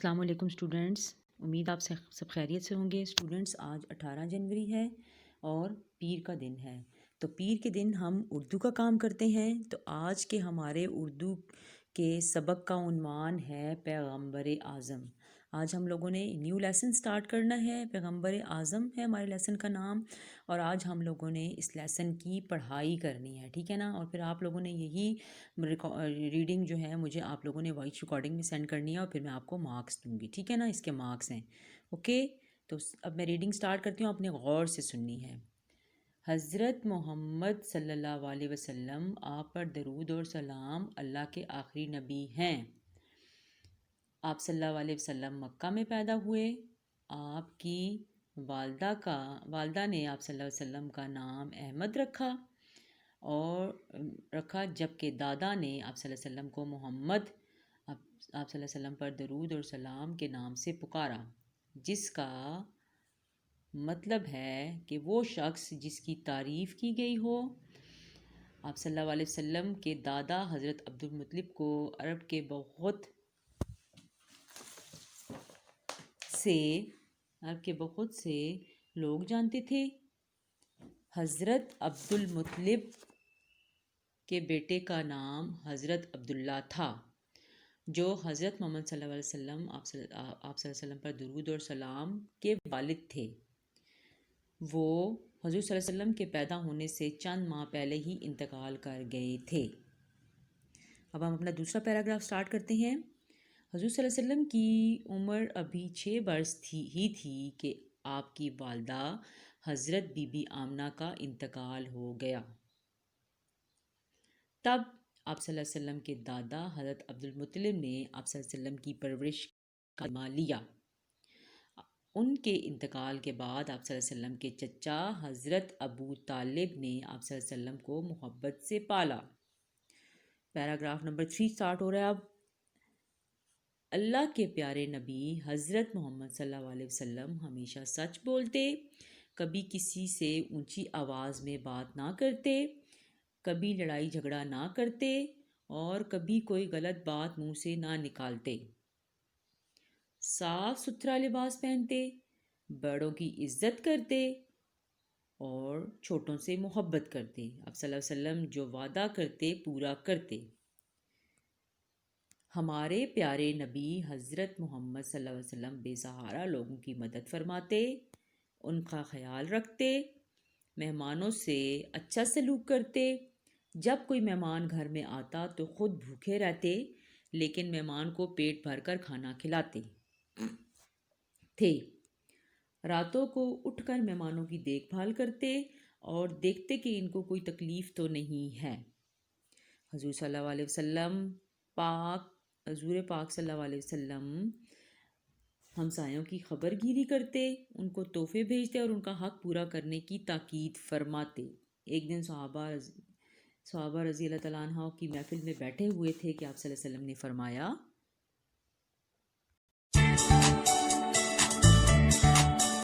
السلام علیکم اسٹوڈنٹس، امید آپ سب خیریت سے ہوں گے۔ اسٹوڈنٹس، آج 18 جنوری ہے اور پیر کا دن ہے، تو پیر کے دن ہم اردو کا کام کرتے ہیں۔ تو آج کے ہمارے اردو کے سبق کا عنوان ہے پیغمبر اعظم۔ آج ہم لوگوں نے نیو لیسن سٹارٹ کرنا ہے، پیغمبر اعظم ہے ہمارے لیسن کا نام، اور آج ہم لوگوں نے اس لیسن کی پڑھائی کرنی ہے، ٹھیک ہے نا؟ اور پھر آپ لوگوں نے یہی ریڈنگ جو ہے مجھے آپ لوگوں نے وائس ریکارڈنگ میں سینڈ کرنی ہے، اور پھر میں آپ کو مارکس دوں گی، ٹھیک ہے نا؟ اس کے مارکس ہیں، اوکے؟ تو اب میں ریڈنگ سٹارٹ کرتی ہوں، آپ نے غور سے سننی ہے۔ حضرت محمد صلی اللہ علیہ وسلم، آپ پر درود اور سلام، اللہ کے آخری نبی ہیں۔ آپ صلی اللہ علیہ وسلم مکہ میں پیدا ہوئے۔ آپ کی والدہ نے آپ صلی اللہ علیہ وسلم کا نام احمد رکھا، جبکہ دادا نے آپ صلی اللہ علیہ وسلم کو محمد، آپ صلی اللہ علیہ وسلم پر درود اور سلام کے نام سے پکارا، جس کا مطلب ہے کہ وہ شخص جس کی تعریف کی گئی ہو۔ آپ صلی اللہ علیہ وسلم کے دادا حضرت عبد المطلب کو عرب کے بہت سے لوگ جانتے تھے۔ حضرت عبد المطلب کے بیٹے کا نام حضرت عبداللہ تھا، جو حضرت محمد صلی اللہ علیہ وسلم آپ صلی اللہ علیہ وسلم پر درود اور سلام کے والد تھے۔ وہ حضور صلی اللہ علیہ وسلم کے پیدا ہونے سے چند ماہ پہلے ہی انتقال کر گئے تھے۔ اب ہم اپنا دوسرا پیراگراف سٹارٹ کرتے ہیں۔ حضور صلی اللہ علیہ وسلم کی عمر ابھی 6 برس تھی کہ آپ کی والدہ حضرت بی بی آمنہ کا انتقال ہو گیا۔ تب آپ صلی اللہ علیہ وسلم کے دادا حضرت عبد المطلب نے آپ صلی اللہ علیہ وسلم کی پرورش کا ذمہ لیا۔ ان کے انتقال کے بعد آپ صلی اللہ علیہ وسلم کے چچا حضرت ابو طالب نے آپ صلی اللہ علیہ وسلم کو محبت سے پالا۔ پیراگراف نمبر 3 سٹارٹ ہو رہا ہے اب۔ اللہ کے پیارے نبی حضرت محمد صلی اللہ علیہ وسلم ہمیشہ سچ بولتے، کبھی کسی سے اونچی آواز میں بات نہ کرتے، کبھی لڑائی جھگڑا نہ کرتے، اور کبھی کوئی غلط بات منہ سے نہ نکالتے۔ صاف ستھرا لباس پہنتے، بڑوں کی عزت کرتے اور چھوٹوں سے محبت کرتے۔ آپ صلی اللہ علیہ وسلم جو وعدہ کرتے پورا کرتے۔ ہمارے پیارے نبی حضرت محمد صلی اللہ علیہ وسلم بے سہارا لوگوں کی مدد فرماتے، ان کا خیال رکھتے، مہمانوں سے اچھا سلوک کرتے۔ جب کوئی مہمان گھر میں آتا تو خود بھوکے رہتے، لیکن مہمان کو پیٹ بھر کر کھانا کھلاتے تھے۔ راتوں کو اٹھ کر مہمانوں کی دیکھ بھال کرتے اور دیکھتے کہ ان کو کوئی تکلیف تو نہیں ہے۔ حضور پاک صلی اللہ علیہ وسلم ہمسایوں کی خبر گیری کرتے، ان کو تحفے بھیجتے اور ان کا حق پورا کرنے کی تاکید فرماتے۔ ایک دن صحابہ رضی اللہ تعالیٰ عنہ کی محفل میں بیٹھے ہوئے تھے کہ آپ صلی اللہ علیہ وسلم نے فرمایا،